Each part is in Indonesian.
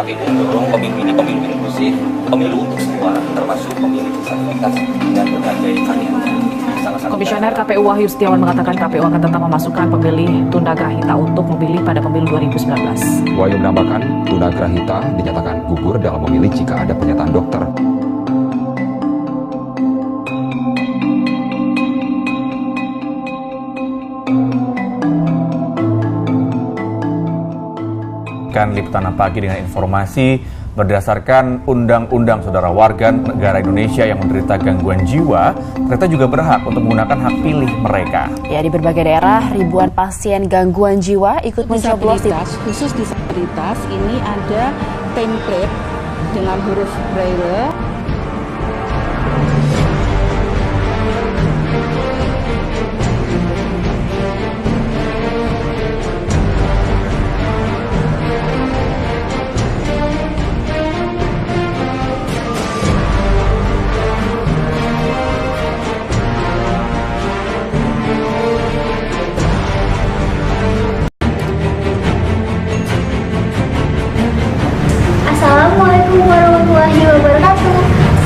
sebagai mendorong pemilu ini pemilu inklusif, pemilu untuk semua, termasuk pemilu disabilitas dengan berbagai variannya. Komisioner KPU Wahyu Setiawan mengatakan KPU akan tetap memasukkan pemilih tunagrahita untuk memilih pada pemilu 2019. Wahyu menambahkan, tunagrahita dinyatakan gugur dalam memilih jika ada pernyataan dokter. Liputan pagi dengan informasi berdasarkan undang-undang saudara warga negara Indonesia yang menderita gangguan jiwa, ternyata juga berhak untuk menggunakan hak pilih mereka. Ya, di berbagai daerah ribuan pasien gangguan jiwa ikut mencoblos. Khusus disabilitas ini ada template dengan huruf braille. Assalamualaikum warahmatullahi wabarakatuh.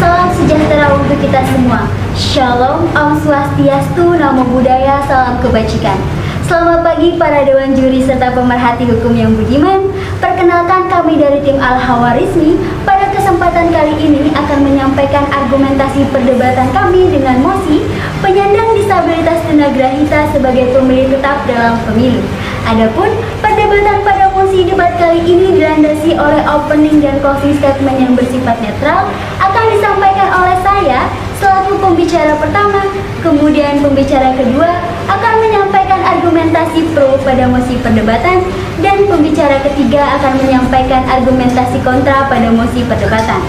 Salam sejahtera untuk kita semua. Shalom, Om Swastiastu, Namo Buddhaya, salam kebajikan. Selamat pagi para dewan juri serta pemerhati hukum yang budiman. Perkenalkan, kami dari tim Al-Hawarizmi pada kesempatan kali ini akan menyampaikan argumentasi perdebatan kami dengan mosi penyandang disabilitas tunagrahita sebagai pemilih tetap dalam pemilu. Adapun perdebatan pada mosi debat kali ini dilandasi oleh opening dan closing statement yang bersifat netral akan disampaikan oleh saya selaku pembicara pertama, kemudian pembicara kedua akan menyampaikan argumentasi pro pada mosi perdebatan dan pembicara ketiga akan menyampaikan argumentasi kontra pada mosi perdebatan.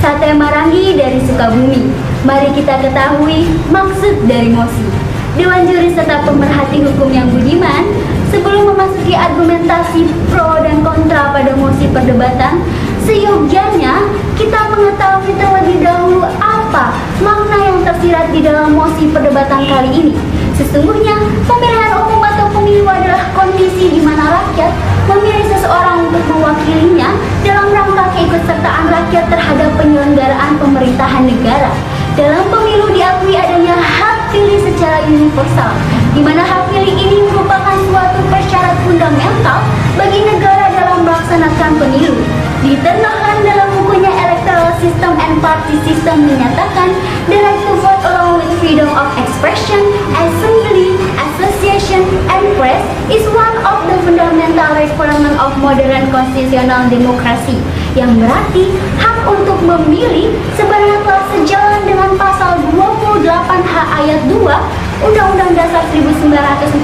Sate Marangi dari Sukabumi, mari kita ketahui maksud dari mosi. Dewan juri serta pemerhati hukum yang budiman, sebelum memasuki argumentasi pro dan kontra pada mosi perdebatan, seyogyanya kita mengetahui terlebih dahulu apa makna yang tersirat di dalam mosi perdebatan kali ini. Sesungguhnya, pemilihan umum atau pemilu adalah kondisi di mana rakyat memilih seseorang untuk mewakilinya dalam rangka keikutsertaan rakyat terhadap penyelenggaraan pemerintahan negara. Dalam pemilu diakui adanya hak pilih secara universal, di mana hak pilih ini merupakan suatu persyarat fundamental bagi negara dalam melaksanakan pemilu. Dieter Nahlan dalam bukunya Electoral System and Party System menyatakan, the right to vote along with freedom of expression, assembly, association, and press is one of the fundamental requirement of modern constitutional democracy, yang berarti hak untuk memilih sebenarnya telah sejalan dengan pasal 28H ayat 2 Undang-Undang Dasar 1945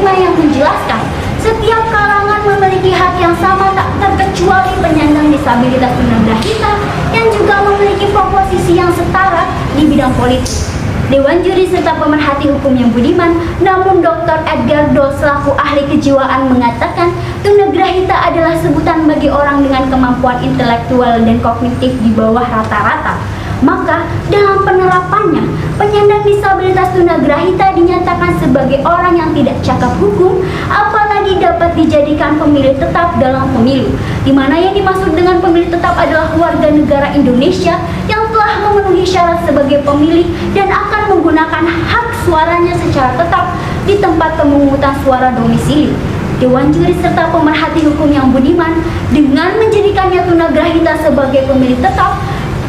yang menjelaskan setiap kalangan memiliki hak yang sama tak terkecuali penyandang disabilitas tunagrahita yang juga memiliki posisi yang setara di bidang politik. Dewan juri serta pemerhati hukum yang budiman, namun Dr. Edgar Doll selaku ahli kejiwaan mengatakan tunagrahita adalah sebutan bagi orang dengan kemampuan intelektual dan kognitif di bawah rata-rata. Maka dalam penerapannya, penyandang disabilitas tunagrahita dinyatakan sebagai orang yang tidak cakap hukum, apalagi dapat dijadikan pemilih tetap dalam pemilu, di mana yang dimaksud dengan pemilih tetap adalah warga negara Indonesia yang telah memenuhi syarat sebagai pemilih dan akan menggunakan hak suaranya secara tetap di tempat pemungutan suara domisili. Dewan juri serta pemerhati hukum yang budiman dengan menjadikannya tunagrahita sebagai pemilih tetap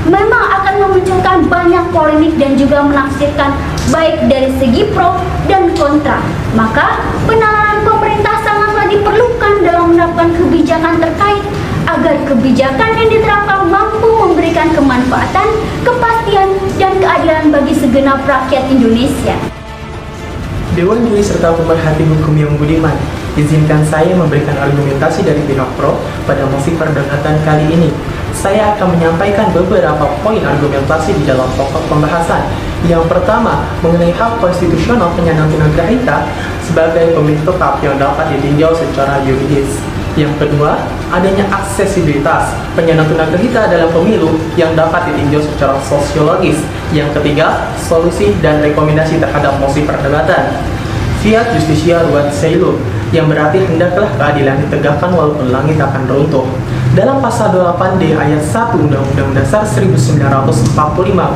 memang akan memunculkan banyak polemik dan juga menafsirkan baik dari segi pro dan kontra. Maka penanganan pemerintah sangatlah diperlukan dalam menerapkan kebijakan terkait agar kebijakan yang diterapkan mampu memberikan kemanfaatan, kepastian, dan keadilan bagi segenap rakyat Indonesia. Dewan juri serta pemerhati hukum yang budiman, izinkan saya memberikan argumentasi dari pihak pro pada mosi perdebatan kali ini. Saya akan menyampaikan beberapa poin argumentasi di dalam pokok pembahasan. Yang pertama, mengenai hak konstitusional penyandang tunagrahita sebagai pemilih tetap yang dapat ditinjau secara yuridis. Yang kedua, adanya aksesibilitas penyandang tunagrahita dalam pemilu yang dapat ditinjau secara sosiologis. Yang ketiga, solusi dan rekomendasi terhadap mosi perdebatan. Fiat Justitia Ruat Caelum, yang berarti hendaklah keadilan ditegakkan walaupun langit akan runtuh. Dalam pasal 8D ayat 1 Undang-Undang Dasar 1945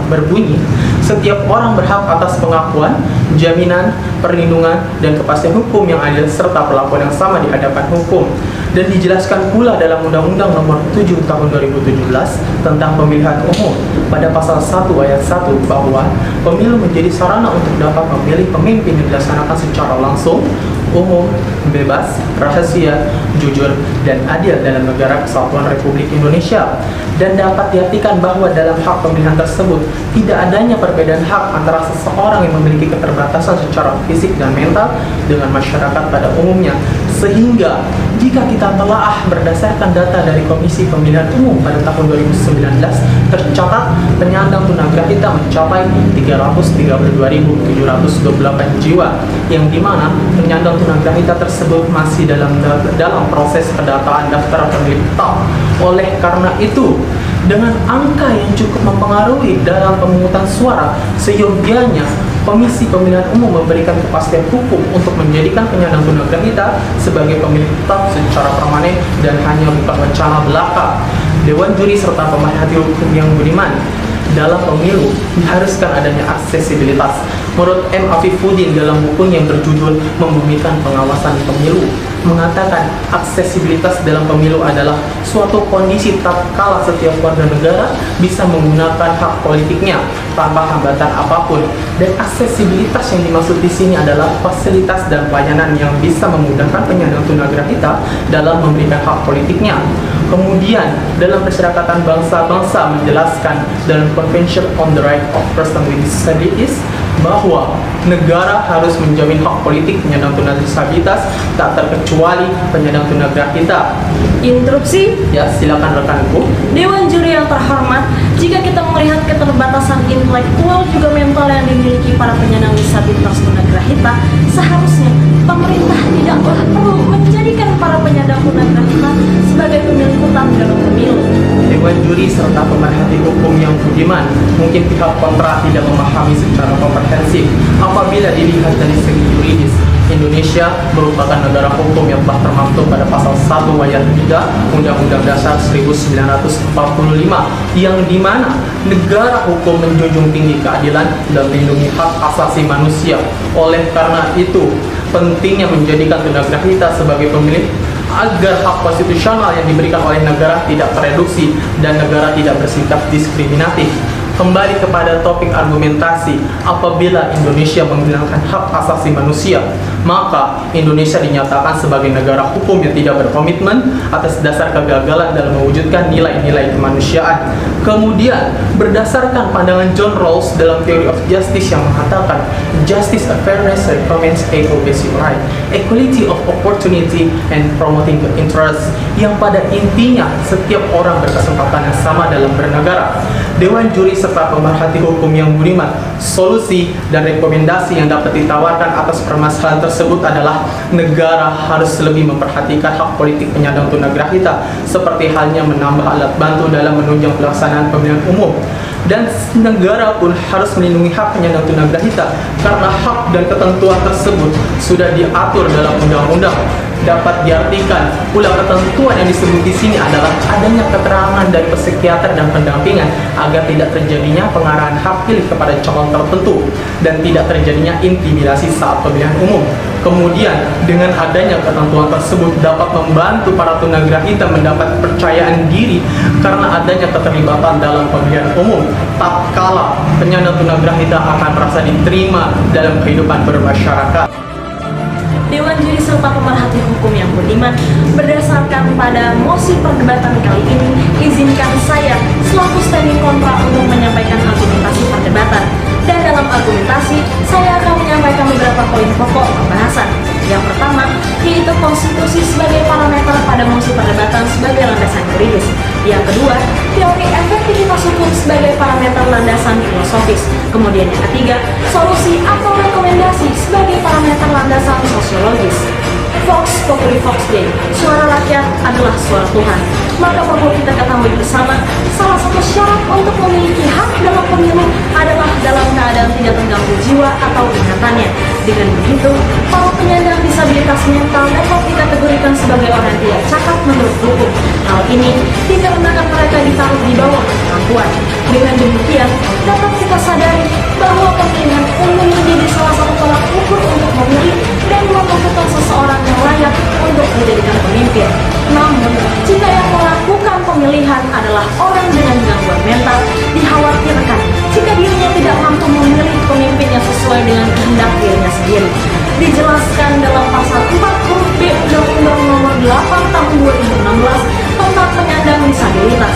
berbunyi, setiap orang berhak atas pengakuan, jaminan, perlindungan, dan kepastian hukum yang adil serta perlakuan yang sama di hadapan hukum. Dan dijelaskan pula dalam Undang-Undang Nomor 7 Tahun 2017 tentang Pemilihan Umum pada pasal 1 ayat 1 bahwa pemilu menjadi sarana untuk dapat memilih pemimpin yang dilaksanakan secara langsung, umum, bebas, rahasia, jujur, dan adil dalam negara Kesatuan Republik Indonesia. Dan dapat diartikan bahwa dalam hak pemilihan tersebut tidak adanya perbedaan hak antara seseorang yang memiliki keterbatasan secara fisik dan mental dengan masyarakat pada umumnya. Sehingga jika kita telaah berdasarkan data dari Komisi Pemilihan Umum pada tahun 2019, tercatat penyandang tunagrahita mencapai 332.728 jiwa, yang dimana penyandang tunagrahita tersebut masih dalam proses pendataan daftar pemilih tetap. Oleh karena itu, dengan angka yang cukup mempengaruhi dalam pemungutan suara, seyogianya Komisi Pemilihan Umum memberikan kepastian hukum untuk menjadikan penyandang tunagrahita sebagai pemilih tetap secara permanen dan hanya bukan wacana belaka. Dewan Juri serta pemerhati hukum yang budiman, dalam pemilu diharuskan adanya aksesibilitas. Menurut M. Afifuddin dalam bukunya yang berjudul Membumikan Pengawasan Pemilu, mengatakan aksesibilitas dalam pemilu adalah suatu kondisi tatkala setiap warga negara bisa menggunakan hak politiknya tanpa hambatan apapun. Dan aksesibilitas yang dimaksud di sini adalah fasilitas dan pelayanan yang bisa memudahkan penyandang tunagrahita dalam memberikan hak politiknya. Kemudian, dalam Perserikatan Bangsa-Bangsa menjelaskan dalam Convention on the Right of Persons with Disabilities bahwa negara harus menjamin hak politik penyandang tunadisabilitas tak terkecuali penyandang tunagrahita. Interupsi? Ya, silakan rekanku. Dewan Juri yang terhormat, jika kita melihat keterbatasan intelektual juga mental yang dimiliki para penyandang disabilitas tunagrahita, seharusnya pemerintah tidaklah perlu menjadikan para penyandang tunagrahita sebagai pemilih tetap dalam pemilu. Dewan Juri serta pemerhati hukum yang budiman, mungkin pihak kontra tidak memahami secara komprehensif apabila dilihat dari segi yuridis. Indonesia merupakan negara hukum yang telah termaktub pada pasal 1 ayat 3 Undang-Undang Dasar 1945, yang dimana negara hukum menjunjung tinggi keadilan dan melindungi hak asasi manusia. Oleh karena itu, pentingnya menjadikan tunagrahita sebagai pemilih agar hak konstitusional yang diberikan oleh negara tidak tereduksi dan negara tidak bersikap diskriminatif. Kembali kepada topik argumentasi, apabila Indonesia menghilangkan hak asasi manusia, maka Indonesia dinyatakan sebagai negara hukum yang tidak berkomitmen atas dasar kegagalan dalam mewujudkan nilai-nilai kemanusiaan. Kemudian, berdasarkan pandangan John Rawls dalam Theory of Justice yang mengatakan, justice and fairness recommends equal basic right, equality of opportunity, and promoting the interest, yang pada intinya setiap orang berkesempatan yang sama dalam bernegara. Dewan Juri serta pemerhati hukum yang budiman, solusi dan rekomendasi yang dapat ditawarkan atas permasalahan tersebut adalah negara harus lebih memperhatikan hak politik penyandang tunagrahita, seperti halnya menambah alat bantu dalam menunjang pelaksanaan pemilihan umum. Dan negara pun harus melindungi hak penyandang tunagrahita karena hak dan ketentuan tersebut sudah diatur dalam undang-undang. Dapat diartikan pula ketentuan yang disebut di sini adalah adanya keterangan dari psikiater dan pendampingan agar tidak terjadinya pengarahan hak pilih kepada calon tertentu dan tidak terjadinya intimidasi saat pemilihan umum. Kemudian, dengan adanya ketentuan tersebut dapat membantu para tunagrahita mendapat kepercayaan diri karena adanya keterlibatan dalam pemilihan umum. Tatkala penyandang tunagrahita akan merasa diterima dalam kehidupan bermasyarakat. Dewan Juri serta pemerhati hukum yang budiman, berdasarkan pada mosi perdebatan kali ini, izinkan saya selaku standing kontra untuk menyampaikan argumentasi perdebatan. Dan dalam argumentasi, saya akan menyampaikan beberapa poin pokok pembahasan. Yang pertama, yaitu konstitusi sebagai parameter pada mosi perdebatan sebagai landasan yuridis. Yang kedua, teori efektivitas hukum sebagai parameter landasan filosofis. Kemudian yang ketiga, solusi atau rekomendasi sebagai parameter landasan sosiologis. Vox Populi Vox Dei, suara rakyat adalah suara Tuhan. Maka perlu kita ketahui bersama, salah satu syarat untuk memiliki hak dalam pemilu adalah dalam keadaan tidak terganggu jiwa atau ingatannya. Dengan begitu, para penyandang disabilitas mental dapat dikategorikan sebagai orang yang tidak cakap menurut hukum. Hal ini dikarenakan mereka ditaruh di bawah kemampuan. Dengan demikian, dapat kita sadari bahwa pemilihan umum menjadi salah satu tolak ukur untuk memilih dan menentukan seseorang yang layak untuk menjadikan pemimpin. Namun, jika yang melakukan pemilihan adalah orang dengan gangguan mental, dikhawatirkan jika dirinya tidak mampu memilih pemimpin yang sesuai dengan kehendak dirinya sendiri. Dijelaskan dalam pasal 4 huruf B Undang-Undang Nomor 8 Tahun 2016 tentang penyandang disabilitas.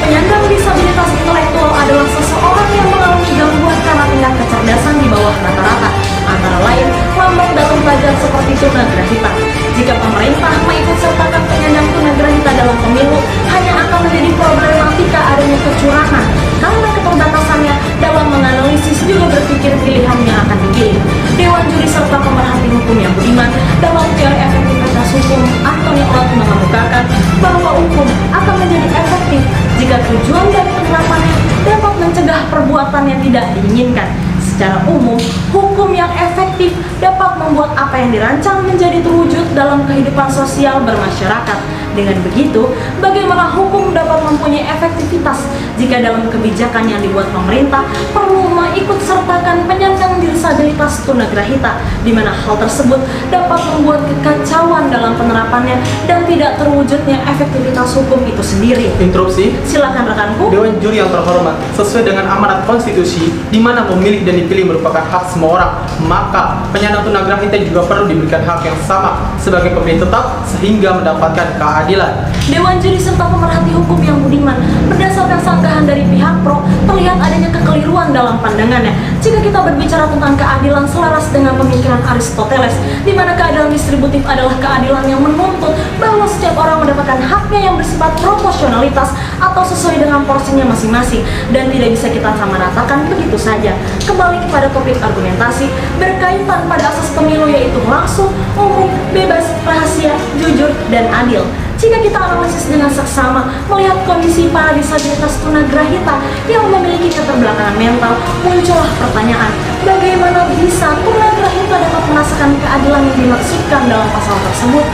Penyandang disabilitas intelektual adalah seseorang yang mengalami gangguan karena tingkat kecerdasan di bawah rata-rata, antara lain lambat dalam belajar seperti tunagrahita. Jika pemerintah mengikut sertakan penyandang tunagrahita dalam pemilu, hanya akan menjadi problematika adanya kecurangan karena keterbatasannya dalam menganalisis juga berpikir pilihan yang akan dipilih. Dewan Juri serta pemerhati hukum yang budiman dalam teori efektivitas hukum, Anthony Old mengemukakan bahwa hukum akan menjadi efektif jika tujuan dari penerapannya dapat mencegah perbuatan yang tidak diinginkan. Secara umum, hukum yang efektif dapat membuat apa yang dirancang menjadi terwujud dalam kehidupan sosial bermasyarakat. Dengan begitu, bagaimana hukum dapat mempunyai efektivitas jika dalam kebijakan yang dibuat pemerintah perlu mengikut sertakan penyandang disabilitas tunagrahita, di mana hal tersebut dapat membuat kekacauan dalam penerapannya dan tidak terwujudnya efektivitas hukum itu sendiri. Interupsi. Silakan rekanku. Dewan Juri yang terhormat, sesuai dengan amanat konstitusi, di mana memilih dan dipilih merupakan hak semua orang, maka penyandang tunagrahita juga perlu diberikan hak yang sama sebagai pemilih tetap sehingga mendapatkan keadilan. Dewan Juri serta pemerhati hukum yang budiman, berdasarkan sanggahan dari pihak pro, terlihat adanya kekeliruan dalam pandangannya. Jika kita berbicara tentang keadilan selaras dengan pemikiran Aristoteles, di mana keadilan distributif adalah keadilan yang menuntut bahwa setiap orang mendapatkan haknya yang bersifat proporsionalitas atau sesuai dengan porsinya masing-masing, dan tidak bisa kita samaratakan begitu saja. Kembali kepada topik argumentasi berkaitan pada asas pemilu, yaitu langsung, umum, bebas, rahasia, jujur, dan adil. Jika kita analisis dengan seksama, melihat kondisi para disabilitas tunagrahita yang memiliki keterbelakangan mental, muncullah pertanyaan, bagaimana bisa tunagrahita dapat merasakan keadilan yang dimaksudkan dalam pasal tersebut?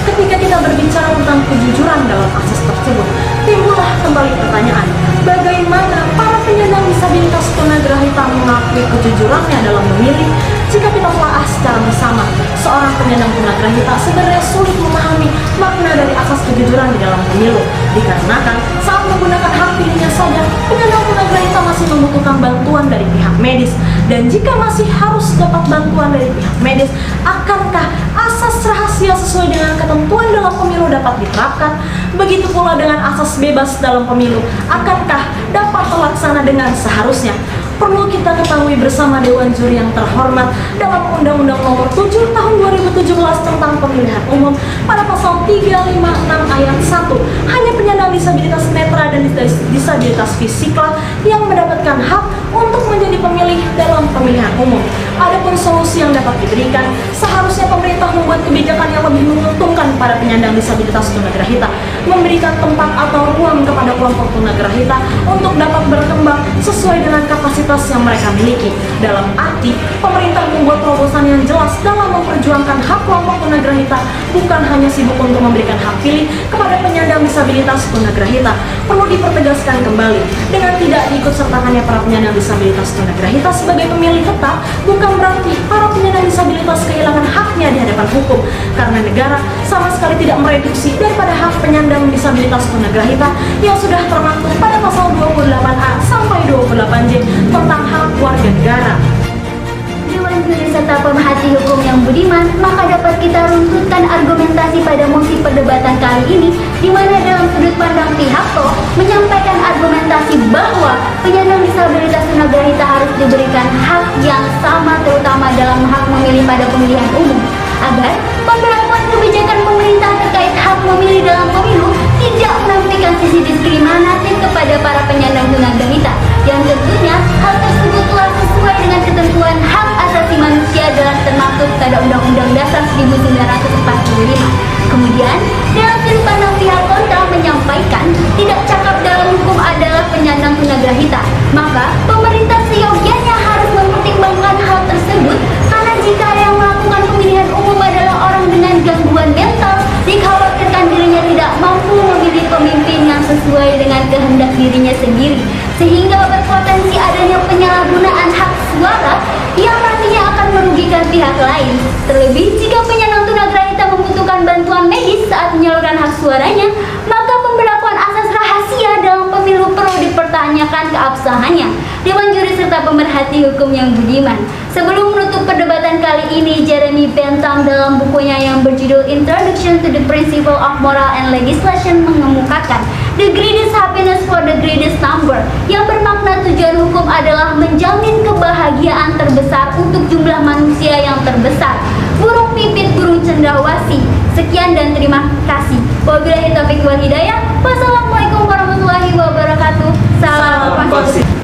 Ketika kita berbicara tentang kejujuran dalam asas tersebut, timbullah kembali pertanyaan, bagaimana para penyandang disabilitas tunagrahita mengakui kejujurannya dalam memilih? Jika kita telah secara bersama, seorang penyandang tunagrahita sebenarnya sulit memahami makna dari asas kejujuran di dalam pemilu, dikarenakan saat menggunakan hak pilihnya saja, penyandang tunagrahita masih membutuhkan bantuan dari pihak medis. Dan jika masih harus dapat bantuan dari pihak medis, akankah asas rahasia sesuai dengan ketentuan dalam pemilu dapat diterapkan? Begitu pula dengan asas bebas dalam pemilu, akankah dapat terlaksana dengan seharusnya? Perlu kita ketahui bersama Dewan Juri yang terhormat, dalam Undang-Undang Nomor 7 Tahun 2017 tentang Pemilihan Umum pada pasal 356 ayat 1, hanya penyandang disabilitas netra dan disabilitas fisiklah yang mendapatkan hak untuk menjadi pemilih dalam pemilihan umum. Adapun solusi yang dapat diberikan, seharusnya pemerintah membuat kebijakan yang lebih menguntungkan para penyandang disabilitas tunagrahita, memberikan tempat atau ruang kepada kelompok tunagrahita untuk dapat berkembang sesuai dengan kapasitas yang mereka miliki. Dalam arti, pemerintah membuat terobosan yang jelas dalam memperjuangkan hak kelompok tunagrahita, bukan hanya sibuk untuk memberikan hak pilih kepada penyandang disabilitas tunagrahita. Perlu dipertegaskan kembali, dengan tidak diikut sertakannya para penyandang disabilitas tunagrahita sebagai pemilih tetap, bukan berarti para penyandang disabilitas kehilangan haknya di hadapan hukum, karena negara sama sekali tidak mereduksi daripada hak penyandang disabilitas tunagrahita yang sudah termaktub pada pasal 28A sampai 28J tentang hak warga negara. Dewan Juri serta pemerhati hukum yang budiman, maka dapat kita runtutkan argumentasi pada mosi perdebatan kali ini, di mana dalam sudut pandang pihak pro menyampaikan argumentasi bahwa penyandang disabilitas tunagrahita harus diberikan hak yang sama, terutama dalam hak memilih pada pemilihan umum, agar pemberlakuan kebijakan pemerintah terkait hak memilih dalam pemilu tidak menampilkan sisi diskriminatif kepada para penyandang tunagrahita, yang tentunya hal tersebut telah sesuai dengan ketentuan hak asasi manusia dalam termaktub pada Undang-Undang Dasar 1945. Kemudian, dalam sudut pandang pihak kontra menyampaikan tidak cakap dalam hukum adalah penyandang tunagrahita, maka pemerintah sehingga berpotensi adanya penyalahgunaan hak suara yang nantinya akan merugikan pihak lain. Terlebih jika penyandang tunagrahita membutuhkan bantuan medis saat menyalurkan hak suaranya, maka pemberlakuan asas rahasia dalam pemilu perlu dipertanyakan keabsahannya. Dewan Juri serta pemerhati hukum yang budiman. Sebelum menutup perdebatan kali ini, Jeremy Bentham dalam bukunya yang berjudul Introduction to the Principle of Moral and Legislation mengemukakan the greatest happiness for the greatest number, yang bermakna tujuan hukum adalah menjamin kebahagiaan terbesar untuk jumlah manusia yang terbesar. Burung pipit burung cendrawasih. Sekian dan terima kasih. Wabillahi taufiq wal hidayah. Wassalamualaikum warahmatullahi wabarakatuh. Salam konstitusi.